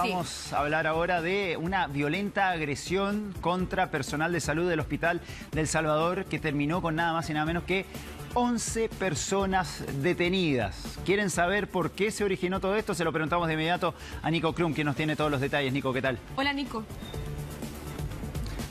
Vamos a hablar ahora de una violenta agresión contra personal de salud del Hospital del Salvador que terminó con nada más y nada menos que 11 personas detenidas. ¿Quieren saber por qué se originó todo esto? Se lo preguntamos de inmediato a Nico Krum, quien nos tiene todos los detalles. Nico, ¿qué tal? Hola, Nico.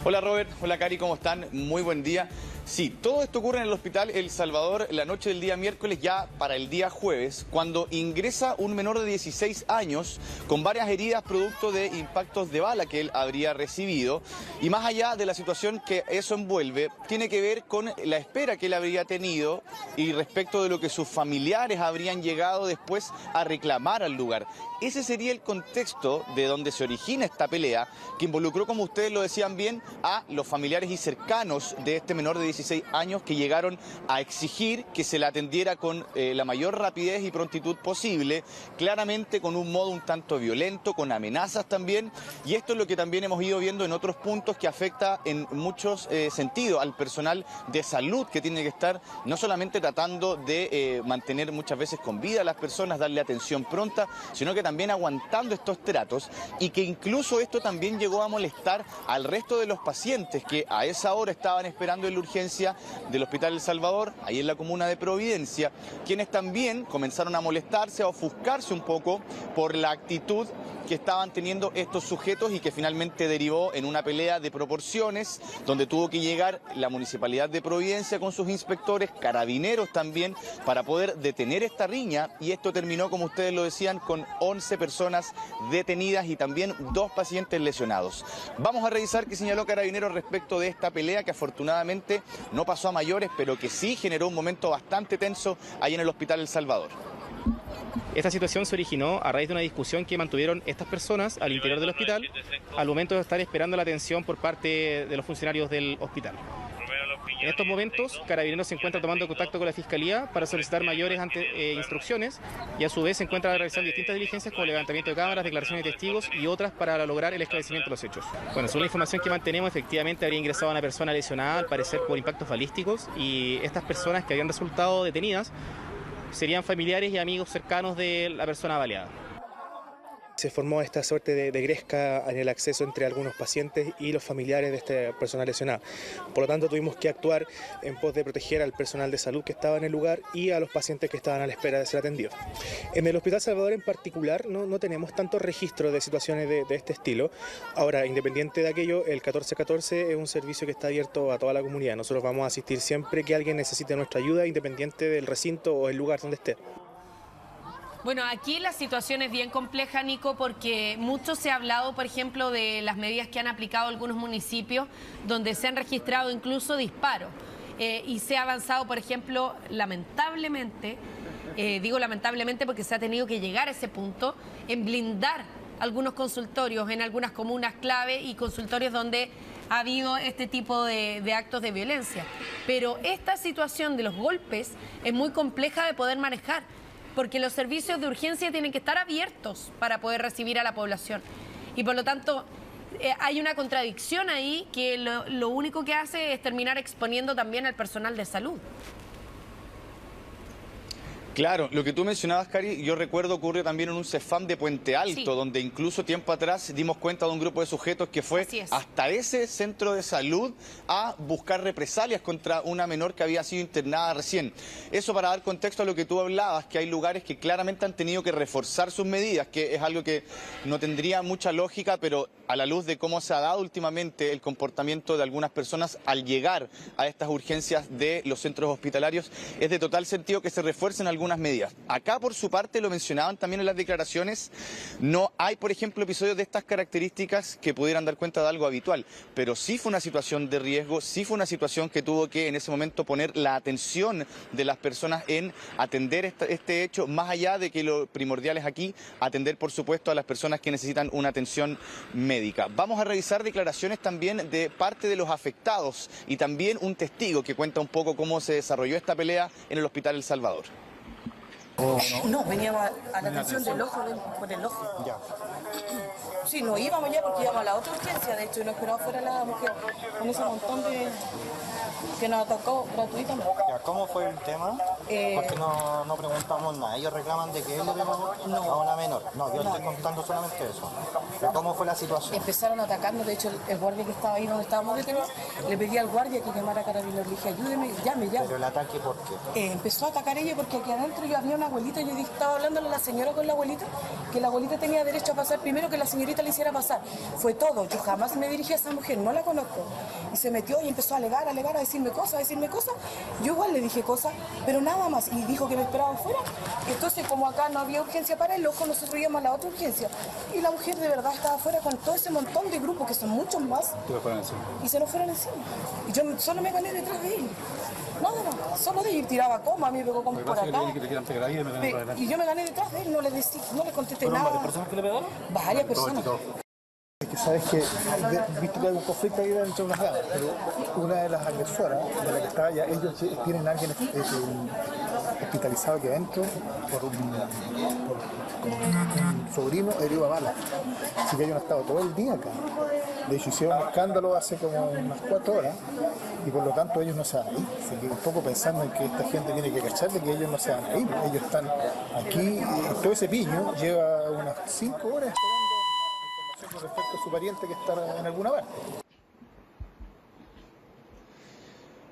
Hola Robert, hola Cari, ¿cómo están? Muy buen día. Sí, todo esto ocurre en el Hospital El Salvador la noche del día miércoles, ya para el día jueves, cuando ingresa un menor de 16 años con varias heridas producto de impactos de bala que él habría recibido. Y más allá de la situación que eso envuelve, tiene que ver con la espera que él habría tenido y respecto de lo que sus familiares habrían llegado después a reclamar al lugar. Ese sería el contexto de donde se origina esta pelea, que involucró, como ustedes lo decían bien, a los familiares y cercanos de este menor de 16 años que llegaron a exigir que se le atendiera con la mayor rapidez y prontitud posible, claramente con un modo un tanto violento, con amenazas también, y esto es lo que también hemos ido viendo en otros puntos que afecta en muchos sentidos al personal de salud, que tiene que estar no solamente tratando de mantener muchas veces con vida a las personas, darle atención pronta, sino que también aguantando estos tratos, y que incluso esto también llegó a molestar al resto de los pacientes que a esa hora estaban esperando en la urgencia del Hospital El Salvador, ahí en la comuna de Providencia, quienes también comenzaron a molestarse, a ofuscarse un poco por la actitud que estaban teniendo estos sujetos y que finalmente derivó en una pelea de proporciones, donde tuvo que llegar la Municipalidad de Providencia con sus inspectores, carabineros también, para poder detener esta riña, y esto terminó, como ustedes lo decían, con 11 personas detenidas y también 2 pacientes lesionados. Vamos a revisar qué señaló Carabineros respecto de esta pelea, que afortunadamente no pasó a mayores, pero que sí generó un momento bastante tenso ahí en el Hospital El Salvador. Esta situación se originó a raíz de una discusión que mantuvieron estas personas al interior del hospital al momento de estar esperando la atención por parte de los funcionarios del hospital. En estos momentos, Carabineros se encuentra tomando contacto con la Fiscalía para solicitar mayores instrucciones, y a su vez se encuentra realizando distintas diligencias como levantamiento de cámaras, declaraciones de testigos y otras para lograr el esclarecimiento de los hechos. Bueno, según la información que mantenemos, efectivamente habría ingresado una persona lesionada, al parecer por impactos balísticos, y estas personas que habían resultado detenidas serían familiares y amigos cercanos de la persona baleada. Se formó esta suerte de gresca en el acceso entre algunos pacientes y los familiares de esta persona lesionada. Por lo tanto, tuvimos que actuar en pos de proteger al personal de salud que estaba en el lugar y a los pacientes que estaban a la espera de ser atendidos. En el Hospital Salvador en particular no tenemos tanto registro de situaciones de este estilo. Ahora, independiente de aquello, el 1414 es un servicio que está abierto a toda la comunidad. Nosotros vamos a asistir siempre que alguien necesite nuestra ayuda, independiente del recinto o el lugar donde esté. Bueno, aquí la situación es bien compleja, Nico, porque mucho se ha hablado, por ejemplo, de las medidas que han aplicado algunos municipios, donde se han registrado incluso disparos. Y se ha avanzado, por ejemplo, lamentablemente, digo lamentablemente porque se ha tenido que llegar a ese punto, en blindar algunos consultorios en algunas comunas clave y consultorios donde ha habido este tipo de actos de violencia. Pero esta situación de los golpes es muy compleja de poder manejar, porque los servicios de urgencia tienen que estar abiertos para poder recibir a la población. Y por lo tanto, hay una contradicción ahí que lo único que hace es terminar exponiendo también al personal de salud. Claro, lo que tú mencionabas, Cari, yo recuerdo ocurrió también en un CEFAM de Puente Alto, sí, donde incluso tiempo atrás dimos cuenta de un grupo de sujetos que fue hasta ese centro de salud a buscar represalias contra una menor que había sido internada recién. Eso para dar contexto a lo que tú hablabas, que hay lugares que claramente han tenido que reforzar sus medidas, que es algo que no tendría mucha lógica, pero a la luz de cómo se ha dado últimamente el comportamiento de algunas personas al llegar a estas urgencias de los centros hospitalarios, es de total sentido que se refuercen algunas medidas. Acá, por su parte, lo mencionaban también en las declaraciones, no hay, por ejemplo, episodios de estas características que pudieran dar cuenta de algo habitual, pero sí fue una situación de riesgo, sí fue una situación que tuvo que en ese momento poner la atención de las personas en atender este hecho, más allá de que lo primordial es aquí atender, por supuesto, a las personas que necesitan una atención médica. Vamos a revisar declaraciones también de parte de los afectados y también un testigo que cuenta un poco cómo se desarrolló esta pelea en el Hospital El Salvador. No, venía a la atención del ojo, por el ojo. Ya. Sí, no íbamos ya porque íbamos a la otra urgencia, de hecho, y no esperaba fuera la mujer con ese montón de que nos atacó gratuitamente. ¿Cómo fue el tema? Porque no preguntamos nada. Ellos reclaman de que él le pegó a una menor. No, yo estoy contando solamente eso. Pero ¿cómo fue la situación? Empezaron a atacarnos, de hecho, el guardia que estaba ahí donde estábamos detenidos, le pedí al guardia que llamara a Carabineros, le dije, ayúdeme, llame. ¿Pero el ataque por qué? Empezó a atacar ella porque aquí adentro yo había una abuelita, yo estaba hablándole a la señora con la abuelita, que la abuelita tenía derecho a pasar primero, que la señorita le hiciera pasar. Fue todo, yo jamás me dirigí a esa mujer, no la conozco. Y se metió y empezó a alegar, a decirme cosas. Yo igual le dije cosas, pero nada más. Y dijo que me esperaba afuera. Entonces, como acá no había urgencia para el ojo, nosotros íbamos a la otra urgencia. Y la mujer de verdad estaba afuera con todo ese montón de grupos, que son muchos más. Y se nos fueron encima. Y yo solo me gané detrás de él. Nada más, solo de ir, tiraba coma, a mí me pegó como por acá. Y yo me gané detrás de él, no le contesté nada. ¿Varias personas que le pegaron? Varias personas. Es que sabes que, viste que hay un conflicto ahí dentro de unas damas, pero una de las agresoras, de la que estaba allá, ellos tienen a alguien hospitalizado aquí adentro por un sobrino herido a bala. Así que ellos han estado todo el día acá. De hecho, hicieron un escándalo hace como unas 4 horas y por lo tanto ellos no se van a ir. Así que un poco pensando en que esta gente tiene que cachar de que ellos no se van a ir. Ellos están aquí, todo ese piño lleva unas 5 horas esperando información con respecto a su pariente que está en alguna parte.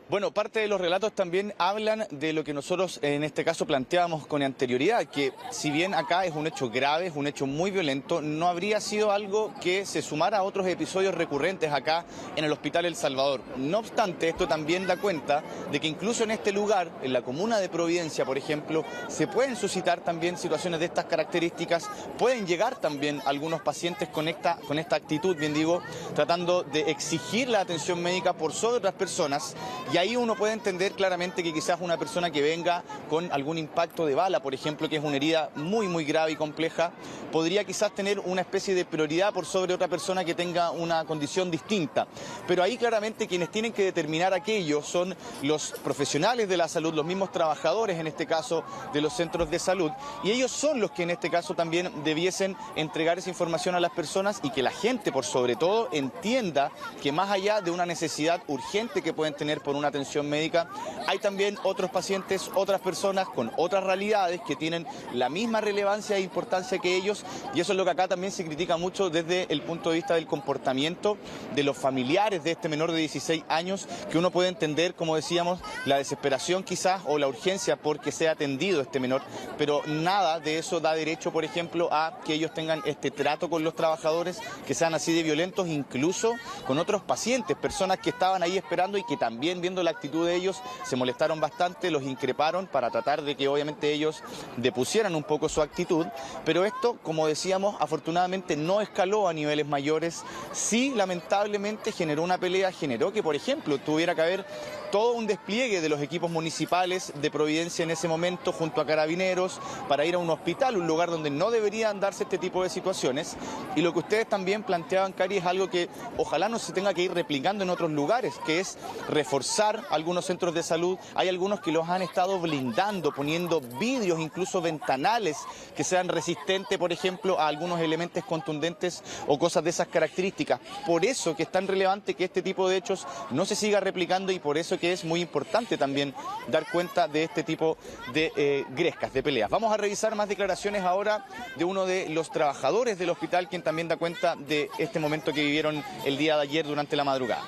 Bueno, parte de los relatos también hablan de lo que nosotros en este caso planteábamos con anterioridad, que si bien acá es un hecho grave, es un hecho muy violento, no habría sido algo que se sumara a otros episodios recurrentes acá en el Hospital El Salvador. No obstante, esto también da cuenta de que incluso en este lugar, en la comuna de Providencia, por ejemplo, se pueden suscitar también situaciones de estas características, pueden llegar también algunos pacientes con esta actitud, bien digo, tratando de exigir la atención médica por sobre otras personas. Y ahí uno puede entender claramente que quizás una persona que venga con algún impacto de bala, por ejemplo, que es una herida muy, muy grave y compleja, podría quizás tener una especie de prioridad por sobre otra persona que tenga una condición distinta. Pero ahí claramente quienes tienen que determinar aquello son los profesionales de la salud, los mismos trabajadores, en este caso, de los centros de salud. Y ellos son los que en este caso también debiesen entregar esa información a las personas y que la gente, por sobre todo, entienda que más allá de una necesidad urgente que pueden tener por una atención médica, hay también otros pacientes, otras personas con otras realidades que tienen la misma relevancia e importancia que ellos, y eso es lo que acá también se critica mucho desde el punto de vista del comportamiento de los familiares de este menor de 16 años, que uno puede entender, como decíamos, la desesperación quizás o la urgencia porque sea atendido este menor, pero nada de eso da derecho, por ejemplo, a que ellos tengan este trato con los trabajadores, que sean así de violentos, incluso con otros pacientes, personas que estaban ahí esperando y que también, viendo la actitud de ellos, se molestaron bastante, los increparon para tratar de que obviamente ellos depusieran un poco su actitud, pero esto, como decíamos, afortunadamente no escaló a niveles mayores. Sí, lamentablemente generó una pelea, generó que, por ejemplo, tuviera que haber todo un despliegue de los equipos municipales de Providencia en ese momento junto a Carabineros para ir a un hospital, un lugar donde no deberían darse este tipo de situaciones. Y lo que ustedes también planteaban, Cari, es algo que ojalá no se tenga que ir replicando en otros lugares, que es reforzar algunos centros de salud. Hay algunos que los han estado blindando, poniendo vidrios, incluso ventanales, que sean resistentes, por ejemplo, a algunos elementos contundentes o cosas de esas características. Por eso que es tan relevante que este tipo de hechos no se siga replicando y por eso que es muy importante también dar cuenta de este tipo de grescas, de peleas. Vamos a revisar más declaraciones ahora de uno de los trabajadores del hospital, quien también da cuenta de este momento que vivieron el día de ayer durante la madrugada.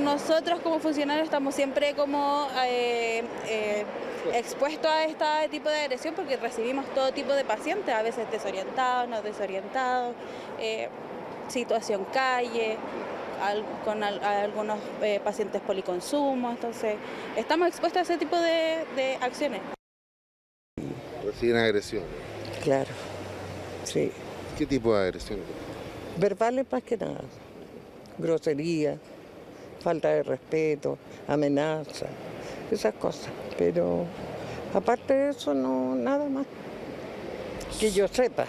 Nosotros como funcionarios estamos siempre como expuestos a este tipo de agresión porque recibimos todo tipo de pacientes, a veces desorientados, no desorientados, situación calle, con algunos pacientes policonsumo, entonces estamos expuestos a ese tipo de acciones. ¿Reciben agresión? Claro, sí. ¿Qué tipo de agresión? Verbales más que nada, grosería, falta de respeto, amenaza, esas cosas, pero aparte de eso no, nada más, que yo sepa.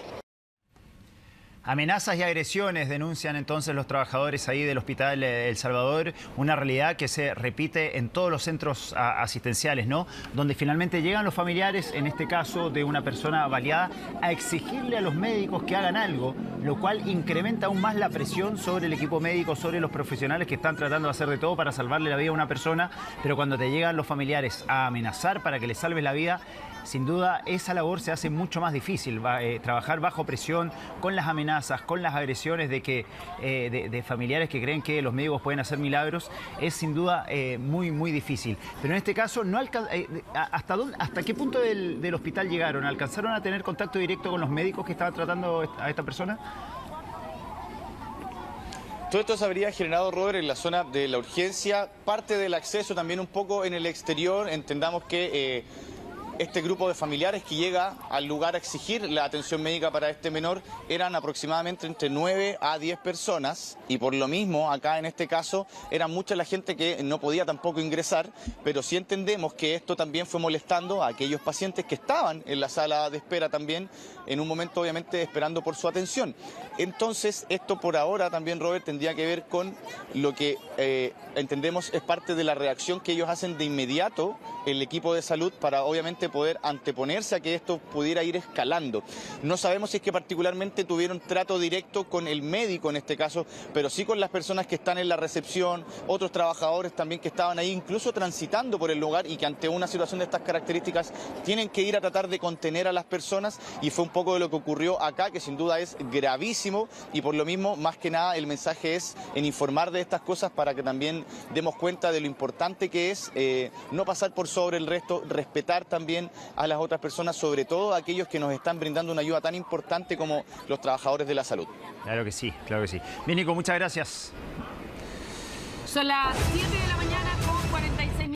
Amenazas y agresiones denuncian entonces los trabajadores ahí del Hospital El Salvador, una realidad que se repite en todos los centros asistenciales, ¿no? Donde finalmente llegan los familiares, en este caso de una persona baleada, a exigirle a los médicos que hagan algo, lo cual incrementa aún más la presión sobre el equipo médico, sobre los profesionales que están tratando de hacer de todo para salvarle la vida a una persona, pero cuando te llegan los familiares a amenazar para que le salves la vida, sin duda esa labor se hace mucho más difícil, trabajar bajo presión, con las amenazas, con las agresiones de familiares que creen que los médicos pueden hacer milagros, es sin duda muy difícil. Pero en este caso, ¿hasta qué punto del hospital llegaron? ¿Alcanzaron a tener contacto directo con los médicos que estaban tratando a esta persona? Todo esto se habría generado, Robert, en la zona de la urgencia, parte del acceso también un poco en el exterior. Entendamos que este grupo de familiares que llega al lugar a exigir la atención médica para este menor eran aproximadamente entre 9 a 10 personas y por lo mismo acá en este caso era mucha la gente que no podía tampoco ingresar, pero sí entendemos que esto también fue molestando a aquellos pacientes que estaban en la sala de espera también, en un momento obviamente esperando por su atención. Entonces esto por ahora también, Robert, tendría que ver con lo que entendemos es parte de la reacción que ellos hacen de inmediato el equipo de salud para obviamente poder anteponerse a que esto pudiera ir escalando. No sabemos si es que particularmente tuvieron trato directo con el médico en este caso, pero sí con las personas que están en la recepción, otros trabajadores también que estaban ahí incluso transitando por el lugar y que ante una situación de estas características tienen que ir a tratar de contener a las personas, y fue un poco de lo que ocurrió acá, que sin duda es gravísimo, y por lo mismo más que nada el mensaje es en informar de estas cosas para que también demos cuenta de lo importante que es no pasar por sobre el resto, respetar también a las otras personas, sobre todo a aquellos que nos están brindando una ayuda tan importante como los trabajadores de la salud. Claro que sí, claro que sí. Bien, Nico, muchas gracias. Son las 7 de la